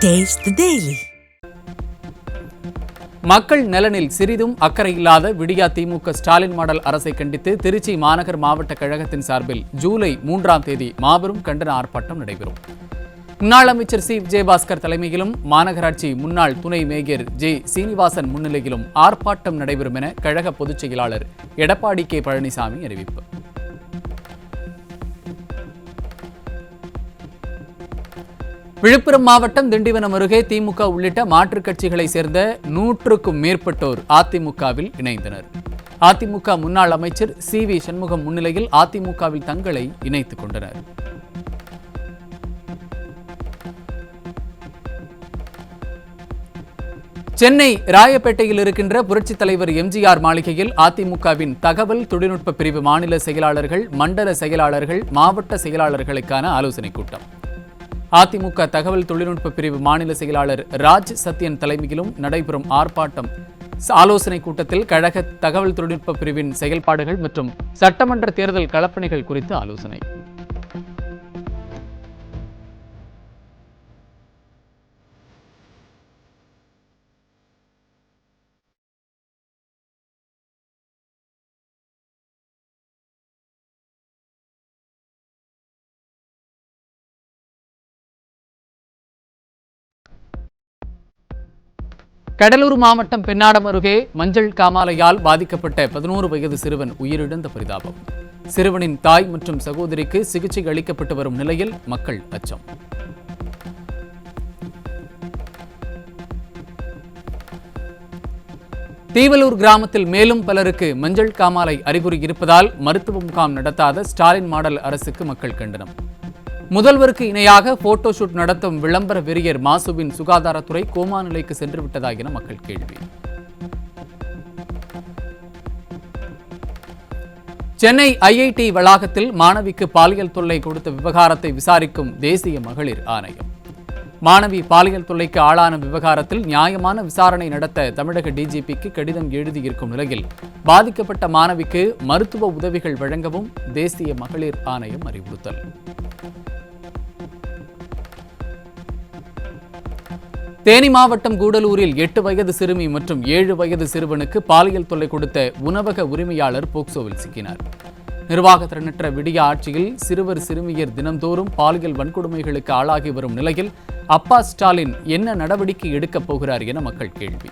Taste the Daily. மக்கள் நலனில் சிறிதும் அக்கறை இல்லாத விடியா திமுக ஸ்டாலின் மாடல் அரசை கண்டித்து திருச்சி மாநகர் மாவட்ட கழகத்தின் சார்பில் ஜூலை 3ஆம் தேதி மாபெரும் கண்டன ஆர்ப்பாட்டம் நடைபெறும். முன்னாள் அமைச்சர் சி விஜயபாஸ்கர் தலைமையிலும் மாநகராட்சி முன்னாள் துணை மேயர் ஜே சீனிவாசன் முன்னிலையிலும் ஆர்ப்பாட்டம் நடைபெறும் என கழக பொதுச் செயலாளர் எடப்பாடி கே பழனிசாமி அறிவிப்பு. விழுப்புரம் மாவட்டம் திண்டிவனம் அருகே திமுக உள்ளிட்ட மாற்றுக் கட்சிகளைச் சேர்ந்த 100க்கும் மேற்பட்டோர் அதிமுகவில் இணைந்தனர். அதிமுக முன்னாள் அமைச்சர் சி வி சண்முகம் முன்னிலையில் அதிமுகவில் தங்களை இணைத்துக் கொண்டனர். சென்னை ராயப்பேட்டையில் இருக்கின்ற புரட்சித் தலைவர் எம்ஜிஆர் மாளிகையில் அதிமுகவின் தகவல் தொழில்நுட்ப பிரிவு மாநில செயலாளர்கள், மண்டல செயலாளர்கள், மாவட்ட செயலாளர்களுக்கான ஆலோசனைக் கூட்டம். அதிமுக தகவல் தொழில்நுட்ப பிரிவு மாநில செயலாளர் ராஜ் சத்யன் தலைமையிலும் நடைபெறும் ஆலோசனைக் கூட்டத்தில் கழக தகவல் தொழில்நுட்ப பிரிவின் செயல்பாடுகள் மற்றும் சட்டமன்ற தேர்தல் களப்பணிகள் குறித்து ஆலோசனை. கடலூர் மாவட்டம் பெண்ணாடம் அருகே மஞ்சள் காமாலையால் பாதிக்கப்பட்ட 11 வயது சிறுவன் உயிரிழந்த பரிதாபம். சிறுவனின் தாய் மற்றும் சகோதரிக்கு சிகிச்சை அளிக்கப்பட்டு வரும் நிலையில் மக்கள் அச்சம். தீவலூர் கிராமத்தில் மேலும் பலருக்கு மஞ்சள் காமாலை அறிகுறி இருப்பதால் மருத்துவ முகாம் நடத்தாத ஸ்டாலின் மாடல் அரசுக்கு மக்கள் கண்டனம். முதல்வருக்கு இணையாக போட்டோ ஷூட் நடத்தும் விளம்பர வெறியர் மாசுவின் சுகாதாரத்துறை கோமா நிலைக்கு சென்று விட்டதா என மக்கள் கேள்வி. சென்னை ஐஐடி வளாகத்தில் மாணவிக்கு பாலியல் தொல்லை கொடுத்த விவகாரத்தை விசாரிக்கும் தேசிய மகளிர் ஆணையம். மாணவி பாலியல் தொல்லைக்கு ஆளான விவகாரத்தில் நியாயமான விசாரணை நடத்த தமிழக டிஜிபிக்கு கடிதம் எழுதியிருக்கும் நிலையில் பாதிக்கப்பட்ட மாணவிக்கு மருத்துவ உதவிகள் வழங்கவும் தேசிய மகளிர் ஆணையம் அறிவுறுத்தல். தேனி மாவட்டம் கூடலூரில் 8 வயது சிறுமி மற்றும் 7 வயது சிறுவனுக்கு பாலியல் தொல்லை கொடுத்த உணவக உரிமையாளர் போக்சோவில் சிக்கினார். நிர்வாக திறனற்ற விடியா ஆட்சியில் சிறுவர் சிறுமியர் தினந்தோறும் பாலியல் வன்கொடுமைகளுக்கு ஆளாகி வரும் நிலையில் அப்பா ஸ்டாலின் என்ன நடவடிக்கை எடுக்கப் போகிறார் என மக்கள் கேள்வி.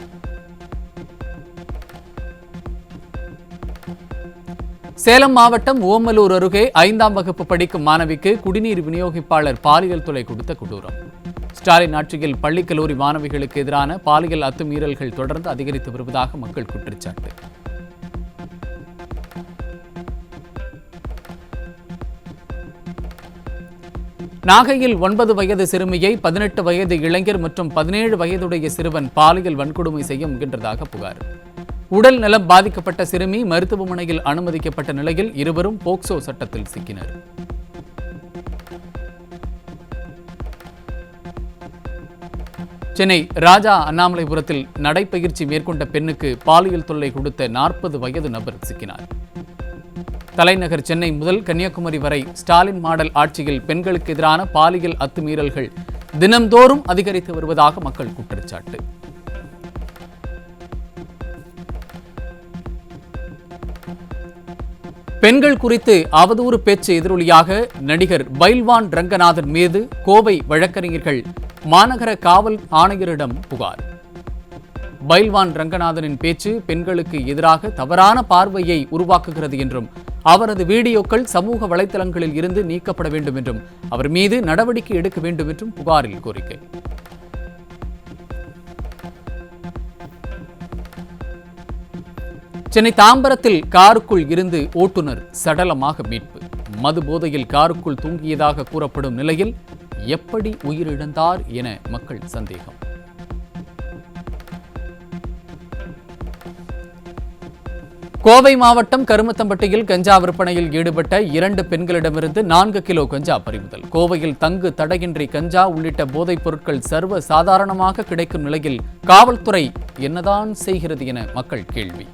சேலம் மாவட்டம் ஓமலூர் அருகே 5ஆம் வகுப்பு படிக்கும் மாணவிக்கு குடிநீர் விநியோகிப்பாளர் பாலியல் தொல்லை கொடுத்த கொடூரம். ஸ்டாலின் ஆட்சியில் பள்ளி கல்லூரி மாணவிகளுக்கு எதிரான பாலியல் அத்துமீறல்கள் தொடர்ந்து அதிகரித்து வருவதாக மக்கள் குற்றச்சாட்டு. நாகையில் 9 வயது சிறுமியை 18 வயது இளைஞர் மற்றும் 17 வயதுடைய சிறுவன் பாலியல் வன்கொடுமை செய்ய முயன்றதாக புகார். உடல் நலம் பாதிக்கப்பட்ட சிறுமி மருத்துவமனையில் அனுமதிக்கப்பட்ட நிலையில் இருவரும் போக்சோ சட்டத்தில் சிக்கினர். சென்னை ராஜா அண்ணாமலைபுரத்தில் நடைப்பயிற்சி மேற்கொண்ட பெண்ணுக்கு பாலியல் தொல்லை கொடுத்த 40 வயது நபர் சிக்கினார். தலைநகர் சென்னை முதல் கன்னியாகுமரி வரை ஸ்டாலின் மாடல் ஆட்சியில் பெண்களுக்கு எதிரான பாலியல் அத்துமீறல்கள் தினந்தோறும் அதிகரித்து வருவதாக மக்கள் குற்றச்சாட்டு. பெண்கள் குறித்து அவதூறு பேச்சு எதிரொலியாக நடிகர் பைல்வான் ரங்கநாதன் மீது கோவை வழக்கறிஞர்கள் மாநகர காவல் ஆணையரிடம் புகார். பைல்வான் ரங்கநாதனின் பேச்சு பெண்களுக்கு எதிராக தவறான பார்வையை உருவாக்குகிறது என்றும் அவரது வீடியோக்கள் சமூக வலைதளங்களில் இருந்து நீக்கப்பட வேண்டும் என்றும் அவர் மீது நடவடிக்கை எடுக்க வேண்டும் என்றும் புகாரில் கோரிக்கை. சென்னை தாம்பரத்தில் காருக்குள் இருந்து ஓட்டுநர் சடலமாக மீட்பு. மது போதையில் காருக்குள் தூங்கியதாக கூறப்படும் நிலையில் எப்படி உயிரிழந்தார் என மக்கள் சந்தேகம். கோவை மாவட்டம் கருமத்தம்பட்டியில் கஞ்சா விற்பனையில் ஈடுபட்ட 2 பெண்களிடமிருந்து 4 கிலோ கஞ்சா பறிமுதல். கோவையில் தங்கு தடையின்றி கஞ்சா உள்ளிட்ட போதைப் பொருட்கள் சர்வ சாதாரணமாக கிடைக்கும் நிலையில் காவல்துறை என்னதான் செய்கிறது என மக்கள் கேள்வி.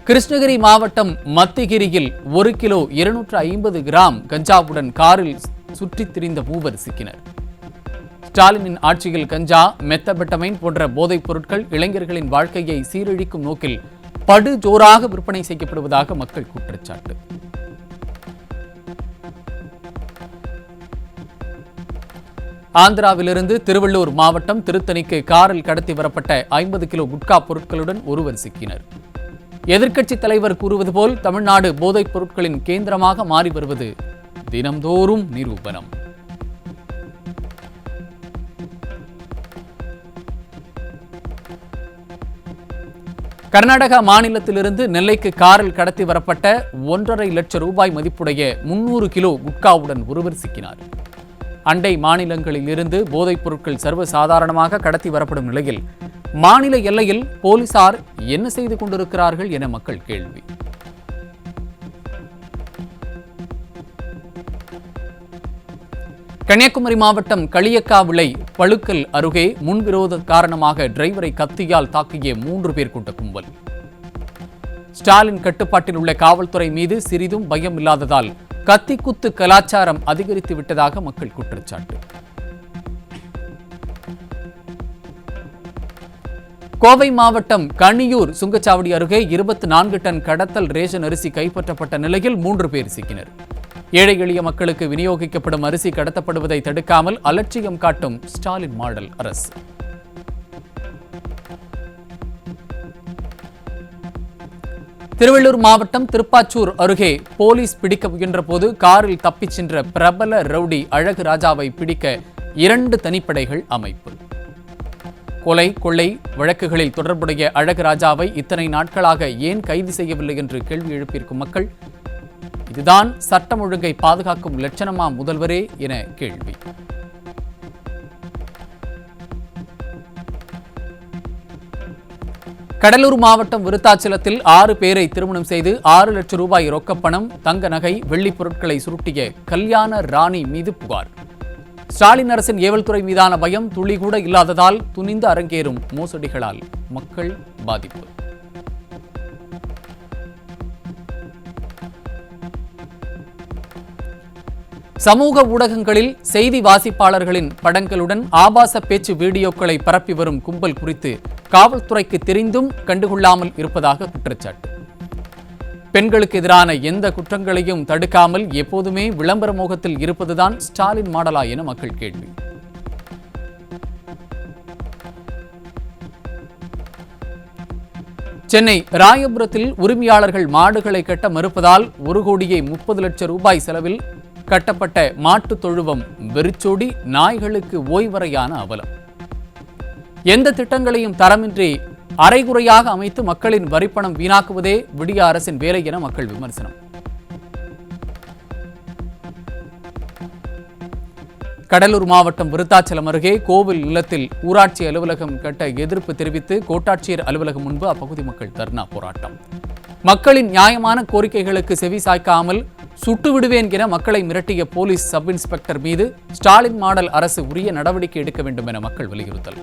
கிருஷ்ணகிரி மாவட்டம் மத்திகிரியில் 1 கிலோ 250 கிராம் கஞ்சாவுடன் காரில் சுற்றித் திரிந்த மூவர் சிக்கினர். ஸ்டாலினின் ஆட்சியில் கஞ்சா, மெத்தபெட்டமைன் போன்ற போதைப் பொருட்கள் இளைஞர்களின் வாழ்க்கையை சீரழிக்கும் நோக்கில் படு ஜோராக விற்பனை செய்யப்படுவதாக மக்கள் குற்றச்சாட்டு. ஆந்திராவிலிருந்து திருவள்ளூர் மாவட்டம் திருத்தணிக்கு காரில் கடத்தி வரப்பட்ட 50 கிலோ குட்கா பொருட்களுடன் ஒருவர் சிக்கினர். எதிர்க்கட்சித் தலைவர் கூறுவது போல் தமிழ்நாடு போதைப் பொருட்களின் கேந்திரமாக மாறி வருவது தினம்தோறும் நிரூபணம். கர்நாடகா மாநிலத்திலிருந்து நெல்லைக்கு காரில் கடத்தி வரப்பட்ட 1.5 லட்சம் ரூபாய் மதிப்புடைய 300 கிலோ குட்காவுடன் ஒருவர் சிக்கினார். அண்டை மாநிலங்களில் இருந்து போதைப் பொருட்கள் சர்வசாதாரணமாக கடத்தி வரப்படும் நிலையில் மாநில எல்லையில் போலீசார் என்ன செய்து கொண்டிருக்கிறார்கள் என மக்கள் கேள்வி. கன்னியாகுமரி மாவட்டம் களியக்காவிளை பழுக்கல் அருகே முன்விரோத காரணமாக டிரைவரை கத்தியால் தாக்கிய 3 பேர் கொண்ட கும்பல். ஸ்டாலின் கட்டுப்பாட்டில் உள்ள காவல்துறை மீது சிறிதும் பயம் இல்லாததால் கத்தி குத்து கலாச்சாரம் அதிகரித்து விட்டதாக மக்கள் குற்றச்சாட்டு. கோவை மாவட்டம் கண்ணியூர் சுங்கச்சாவடி அருகே 24 டன் கடத்தல் ரேஷன் அரிசி கைப்பற்றப்பட்ட நிலையில் 3 பேர் சிக்கினர். ஏழை எளிய மக்களுக்கு விநியோகிக்கப்படும் அரிசி கடத்தப்படுவதை தடுக்காமல் அலட்சியம் காட்டும் ஸ்டாலின் மாடல் அரசு. திருவள்ளூர் மாவட்டம் திருப்பாச்சூர் அருகே போலீஸ் பிடிக்க முயன்ற போது காரில் தப்பிச் சென்ற பிரபல ரவுடி அழகு ராஜாவை பிடிக்க 2 தனிப்படைகள் அமைப்பு. கொலை கொள்ளை வழக்குகளில் தொடர்புடைய அழகு ராஜாவை இத்தனை நாட்களாக ஏன் கைது செய்யவில்லை என்று கேள்வி எழுப்பியிருக்கும் மக்கள், இதுதான் சட்டம் ஒழுங்கை பாதுகாக்கும் லட்சணமா முதல்வரே என கேள்வி. கடலூர் மாவட்டம் விருத்தாச்சலத்தில் 6 பேரை திருமணம் செய்து 6 லட்சம் ரூபாய் ரொக்கப்பணம், தங்க நகை, வெள்ளிப் பொருட்களை சுருட்டிய கல்யாண ராணி மீது புகார். ஸ்டாலின் அரசின் ஏவல்துறை மீதான பயம் துளி கூட இல்லாததால் துணிந்து அரங்கேறும் மோசடிகளால் மக்கள் பாதிப்பு. சமூக ஊடகங்களில் செய்தி வாசிப்பாளர்களின் படங்களுடன் ஆபாச பேச்சு வீடியோக்களை பரப்பி வரும் கும்பல் குறித்து காவல்துறைக்கு தெரிந்தும் கண்டுகொள்ளாமல் இருப்பதாக குற்றச்சாட்டு. பெண்களுக்கு எதிரான எந்த குற்றங்களையும் தடுக்காமல் எப்போதுமே விளம்பர மோகத்தில் இருப்பதுதான் ஸ்டாலின் மாடலா என மக்கள் கேள்வி. சென்னை ராயபுரத்தில் உரிமையாளர்கள் மாடுகளை கட்ட மறுப்பதால் 1,30 லட்சம் ரூபாய் செலவில் கட்டப்பட்ட மாட்டுத் தொழுவம் வெறிச்சோடி நாய்களுக்கு ஓய்வறையான அவலம். எந்த திட்டங்களையும் தரமின்றி அரைகுறையாக அமைத்து மக்களின் வரிப்பணம் வீணாக்குவதே விடிய அரசின் வேலை என மக்கள் விமர்சனம். கடலூர் மாவட்டம் விருத்தாச்சலம் அருகே கோவில் இல்லத்தில் ஊராட்சி அலுவலகம் கட்ட எதிர்ப்பு தெரிவித்து கோட்டாட்சியர் அலுவலகம் முன்பு அப்பகுதி மக்கள் தர்ணா போராட்டம். மக்களின் நியாயமான கோரிக்கைகளுக்கு செவி சாய்க்காமல் சுட்டு விடுவேன் என மக்களை மிரட்டிய போலீஸ் சப் இன்ஸ்பெக்டர் மீது ஸ்டாலின் மாடல் அரசு உரிய நடவடிக்கை எடுக்க வேண்டும் என மக்கள் வலியுறுத்தல்.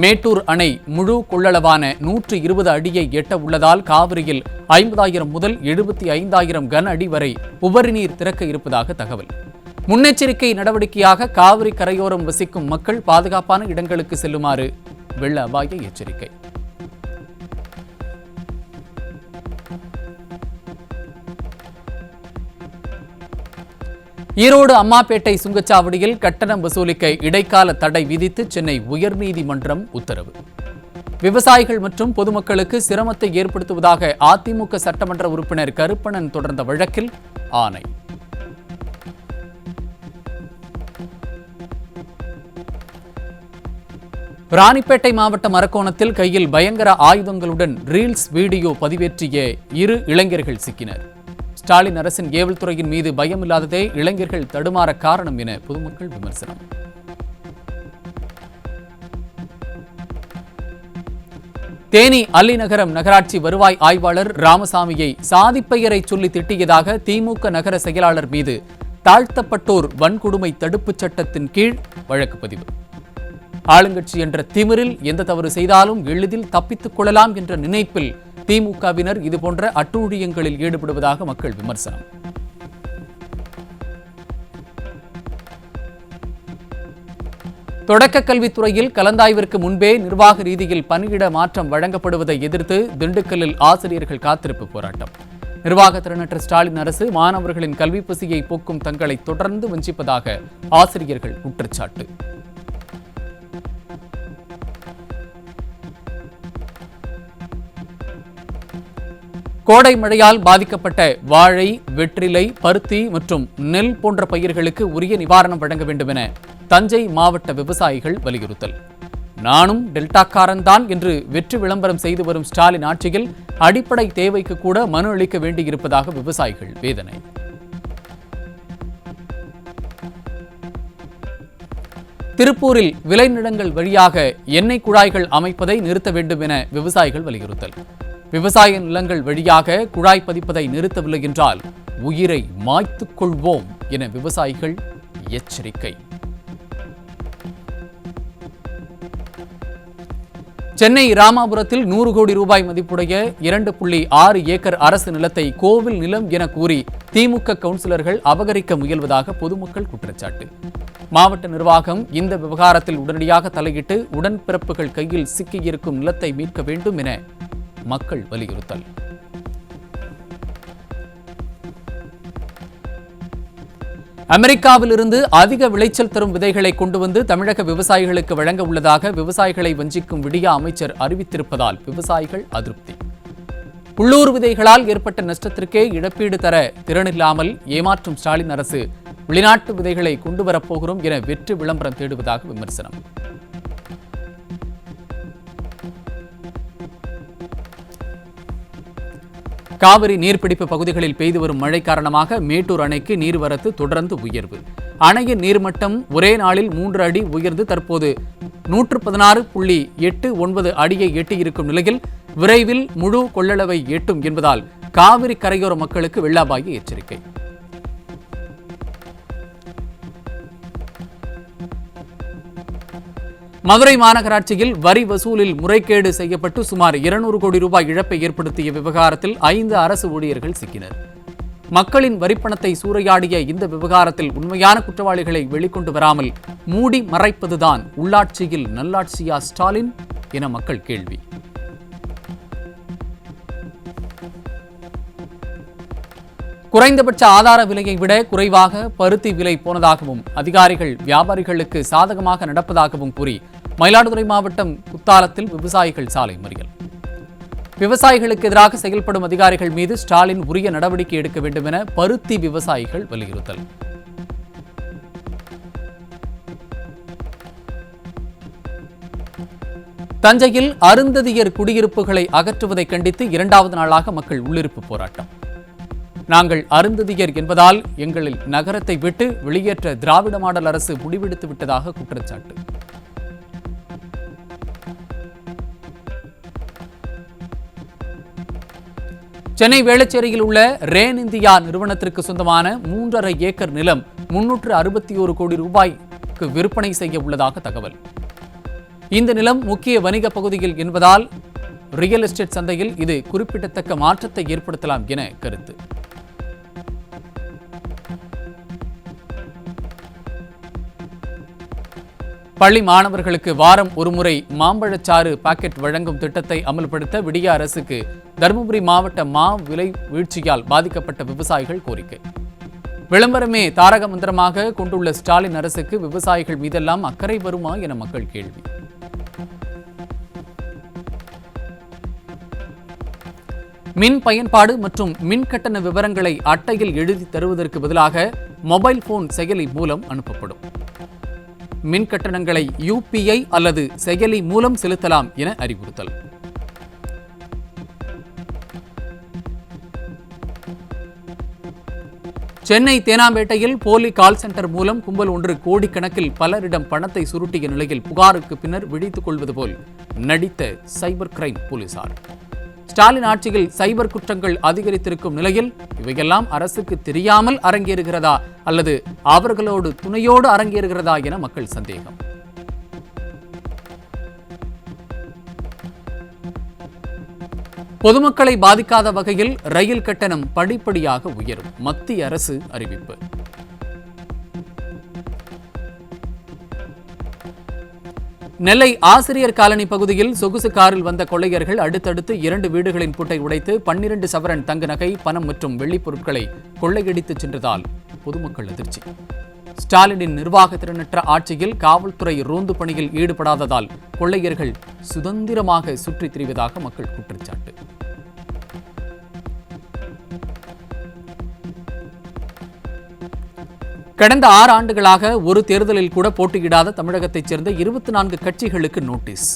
மேட்டூர் அணை முழு கொள்ளளவான 120 அடியை எட்ட உள்ளதால் காவிரியில் 50,000 முதல் 75,000 கன அடி வரை உபரி நீர் திறக்க இருப்பதாக தகவல். முன்னெச்சரிக்கை நடவடிக்கையாக காவிரி கரையோரம் வசிக்கும் மக்கள் பாதுகாப்பான இடங்களுக்கு செல்லுமாறு வெள்ள அபாய எச்சரிக்கை. ஈரோடு அம்மாப்பேட்டை சுங்கச்சாவடியில் கட்டணம் வசூலிக்க இடைக்கால தடை விதித்து சென்னை உயர்நீதிமன்றம் உத்தரவு. விவசாயிகள் மற்றும் பொதுமக்களுக்கு சிரமத்தை ஏற்படுத்துவதாக அதிமுக சட்டமன்ற உறுப்பினர் கருப்பணன் தொடர்ந்த வழக்கில் ஆணை. ராணிப்பேட்டை மாவட்டம் அரக்கோணத்தில் கையில் பயங்கர ஆயுதங்களுடன் ரீல்ஸ் வீடியோ பதிவேற்றிய 2 இளைஞர்கள் சிக்கினர். ஸ்டாலின் அரசின் ஏவல்துறையின் மீது பயமில்லாததே இளைஞர்கள் தடுமாற காரணம் என பொதுமக்கள் விமர்சனம். தேனி அல்லிநகரம் நகராட்சி வருவாய் ஆய்வாளர் ராமசாமியை சாதிப்பெயரை சொல்லி திட்டியதாக திமுக நகர செயலாளர் மீது தாழ்த்தப்பட்டோர் வன்கொடுமை தடுப்புச் சட்டத்தின் கீழ் வழக்கு பதிவு. ஆளுங்கட்சி என்ற திமிரில் எந்த தவறு செய்தாலும் எளிதில் தப்பித்துக் கொள்ளலாம் என்ற நினைப்பில் திமுகவினர் இதுபோன்ற அட்டூழியங்களில் ஈடுபடுவதாக மக்கள் விமர்சனம். தொடக்க கல்வித்துறையில் கலந்தாய்விற்கு முன்பே நிர்வாக ரீதியில் பணியிட மாற்றம் வழங்கப்படுவதை எதிர்த்து திண்டுக்கல்லில் ஆசிரியர்கள் காத்திருப்பு போராட்டம். நிர்வாக திறனற்ற ஸ்டாலின் அரசு மாணவர்களின் கல்வி பசியை போக்கும் தங்களை தொடர்ந்து வஞ்சிப்பதாக ஆசிரியர்கள் குற்றச்சாட்டு. கோடை மழையால் பாதிக்கப்பட்ட வாழை, வெற்றிலை, பருத்தி மற்றும் நெல் போன்ற பயிர்களுக்கு உரிய நிவாரணம் வழங்க வேண்டும் என தஞ்சை மாவட்ட விவசாயிகள் வலியுறுத்தல். நானும் டெல்டாக்காரன்தான் என்று வெற்றி விளம்பரம் செய்து வரும் ஸ்டாலின் ஆட்சியில் அடிப்படை தேவைக்கு கூட மனு அளிக்க வேண்டியிருப்பதாக விவசாயிகள் வேதனை. திருப்பூரில் விளைநிலங்கள் வழியாக எண்ணெய் குழாய்கள் அமைப்பதை நிறுத்த வேண்டும் என விவசாயிகள் வலியுறுத்தல். விவசாய நிலங்கள் வழியாக குழாய் பதிப்பதை நிறுத்தவில்லை என்றால் உயிரை மாய்த்துக் கொள்வோம் என விவசாயிகள் எச்சரிக்கை. சென்னை ராமாபுரத்தில் 100 கோடி ரூபாய் மதிப்புடைய 2.6 ஏக்கர் அரசு நிலத்தை கோவில் நிலம் என கூறி திமுக கவுன்சிலர்கள் அபகரிக்க முயல்வதாக பொதுமக்கள் குற்றச்சாட்டு. மாவட்ட நிர்வாகம் இந்த விவகாரத்தில் உடனடியாக தலையிட்டு உடன்பிறப்புகள் கையில் சிக்கியிருக்கும் நிலத்தை மீட்க வேண்டும் என மக்கள் வலியுறுத்தல். அமெரிக்காவில் இருந்து அதிக விளைச்சல் தரும் விதைகளை கொண்டு வந்து தமிழக விவசாயிகளுக்கு வழங்க உள்ளதாக விவசாயிகளை வஞ்சிக்கும் விடியா அமைச்சர் அறிவித்திருப்பதால் விவசாயிகள் அதிருப்தி. உள்ளூர் விதைகளால் ஏற்பட்ட நஷ்டத்திற்கே இழப்பீடு தர திறனில்லாமல் ஏமாற்றும் ஸ்டாலின் அரசு வெளிநாட்டு விதைகளை கொண்டு வரப்போகிறோம் என வெற்றி விளம்பரம் தேடுவதாக விமர்சனம். காவிரி நீர்பிடிப்பு பகுதிகளில் பெய்து வரும் மழை காரணமாக மேட்டூர் அணைக்கு நீர்வரத்து தொடர்ந்து உயர்வு. அணையின் நீர்மட்டம் ஒரே நாளில் 3 அடி உயர்ந்து தற்போது 116.89 அடியை எட்டியிருக்கும் நிலையில் விரைவில் முழு கொள்ளளவை எட்டும் என்பதால் காவிரி கரையோர மக்களுக்கு வெள்ள அபாய எச்சரிக்கை. மதுரை மாநகராட்சியில் வரி வசூலில் முறைகேடு செய்யப்பட்டு சுமார் 200 கோடி ரூபாய் இழப்பை ஏற்படுத்திய விவகாரத்தில் 5 அரசு ஊழியர்கள் சிக்கினர். மக்களின் வரிப்பணத்தை சூறையாடிய இந்த விவகாரத்தில் உண்மையான குற்றவாளிகளை வெளிக்கொண்டு வராமல் மூடி மறைப்பதுதான் உள்ளாட்சியில் நல்லாட்சியா ஸ்டாலின் என மக்கள் கேள்வி. குறைந்தபட்ச ஆதார விலையை விட குறைவாக பருத்தி விலை போனதாகவும் அதிகாரிகள் வியாபாரிகளுக்கு சாதகமாக நடப்பதாகவும் கூறி மயிலாடுதுறை மாவட்டம் குத்தாலத்தில் விவசாயிகள் சாலை மறியல். விவசாயிகளுக்கு எதிராக செயல்படும் அதிகாரிகள் மீது ஸ்டாலின் உரிய நடவடிக்கை எடுக்க வேண்டும் என பருத்தி விவசாயிகள் வலியுறுத்தல். தஞ்சையில் அருந்ததியர் குடியிருப்புகளை அகற்றுவதை கண்டித்து 2வது நாளாக மக்கள் உள்ளிருப்பு போராட்டம். நாங்கள் அருந்ததியர் என்பதால் எங்களில் நகரத்தை விட்டு வெளியேற்ற திராவிட மாடல் அரசு முடிவெடுத்து விட்டதாக குற்றச்சாட்டு. சென்னை வேளச்சேரியில் உள்ள ரேன் இந்தியா நிறுவனத்திற்கு சொந்தமான 3.5 ஏக்கர் நிலம் 361 கோடி ரூபாய்க்கு விற்பனை செய்ய உள்ளதாக தகவல். இந்த நிலம் முக்கிய வணிக பகுதியில் என்பதால் ரியல் எஸ்டேட் சந்தையில் இது குறிப்பிடத்தக்க மாற்றத்தை ஏற்படுத்தலாம் என கருத்து. பள்ளி மாணவர்களுக்கு வாரம் ஒருமுறை மாம்பழச்சாறு பாக்கெட் வழங்கும் திட்டத்தை அமல்படுத்த விடிய அரசுக்கு தருமபுரி மாவட்ட மா விலை வீழ்ச்சியால் பாதிக்கப்பட்ட விவசாயிகள் கோரிக்கை. விளம்பரமே தாரக மந்திரமாக கொண்டுள்ள ஸ்டாலின் அரசுக்கு விவசாயிகள் மீதெல்லாம் அக்கறை வருமா என மக்கள் கேள்வி. மின் பயன்பாடு மற்றும் மின் கட்டண விவரங்களை அட்டையில் எழுதி தருவதற்கு பதிலாக மொபைல் போன் செயலி மூலம் அனுப்பப்படும். மின் கட்டணங்களை UPI அல்லது செயலி மூலம் செலுத்தலாம் என அறிவுறுத்தல். சென்னை தேனாம்பேட்டையில் போலி கால் சென்டர் மூலம் கும்பல் ஒன்று கோடிக்கணக்கில் பலரிடம் பணத்தை சுருட்டிய நிலையில் புகாருக்கு பின்னர் விழித்துக் கொள்வது போல் நடித்த சைபர் கிரைம் போலீசார். ஸ்டாலின் ஆட்சியில் சைபர் குற்றங்கள் அதிகரித்திருக்கும் நிலையில் இவையெல்லாம் அரசுக்கு தெரியாமல் அரங்கேறுகிறதா அல்லது அவர்களோடு துணையோடு அரங்கேறுகிறதா என மக்கள் சந்தேகம். பொதுமக்களை பாதிக்காத வகையில் ரயில் கட்டணம் படிப்படியாக உயரும். மத்திய அரசு அறிவிப்பு. நெல்லை ஆசிரியர் காலனி பகுதியில் சொகுசு காரில் வந்த கொள்ளையர்கள் அடுத்தடுத்து 2 வீடுகளின் பூட்டை உடைத்து 12 சவரன் தங்க நகை, பணம் மற்றும் வெள்ளிப் பொருட்களை கொள்ளையடித்துச் சென்றதால் பொதுமக்கள் அதிர்ச்சி. ஸ்டாலினின் நிர்வாக திறனற்ற ஆட்சியில் காவல்துறை ரோந்து பணியில் ஈடுபடாததால் கொள்ளையர்கள் சுதந்திரமாக சுற்றித் திரிவதாக மக்கள் குற்றச்சாட்டு. கடந்த 6 ஆண்டுகளாக ஒரு தேர்தலில் கூட போட்டியிடாத தமிழகத்தைச் சேர்ந்த 24 கட்சிகளுக்கு நோட்டீஸ்.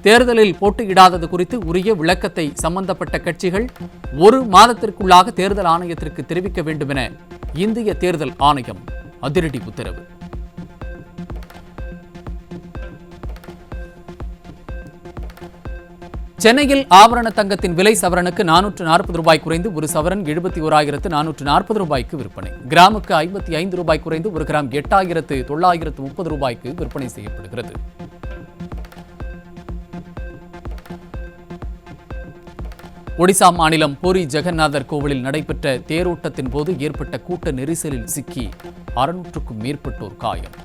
தேர்தலில் போட்டியிடாதது குறித்து உரிய விளக்கத்தை சம்பந்தப்பட்ட கட்சிகள் 1 மாதத்திற்குள்ளாக தேர்தல் ஆணையத்திற்கு தெரிவிக்க வேண்டும் என இந்திய தேர்தல் ஆணையம் அதிரடி உத்தரவு. சென்னையில் ஆபரண தங்கத்தின் விலை சவரனுக்கு 440 ரூபாய் குறைந்து ஒரு சவரன் 71,440 ரூபாய்க்கு விற்பனை. கிராமுக்கு 55 ரூபாய் குறைந்து ஒரு கிராம் 8,930 ரூபாய்க்கு விற்பனை செய்யப்படுகிறது. ஒடிசா மாநிலம் பூரி ஜெகநாதர் கோவிலில் நடைபெற்ற தேரோட்டத்தின் போது ஏற்பட்ட கூட்ட நெரிசலில் சிக்கி 600க்கும் மேற்பட்டோர் காயம்.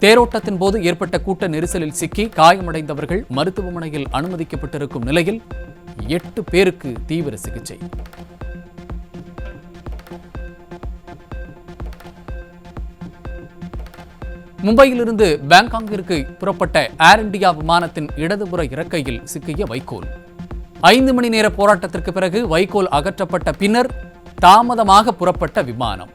தேரோட்டத்தின் போது ஏற்பட்ட கூட்ட நெரிசலில் சிக்கி காயமடைந்தவர்கள் மருத்துவமனையில் அனுமதிக்கப்பட்டிருக்கும் நிலையில் 8 பேருக்கு தீவிர சிகிச்சை. மும்பையிலிருந்து பாங்காங்கிற்கு புறப்பட்ட ஏர் இந்தியா விமானத்தின் இடதுபுற இறக்கையில் சிக்கிய வைக்கோல். 5 மணி நேர போராட்டத்திற்கு பிறகு வைக்கோல் அகற்றப்பட்ட பின்னர் தாமதமாக புறப்பட்ட விமானம்.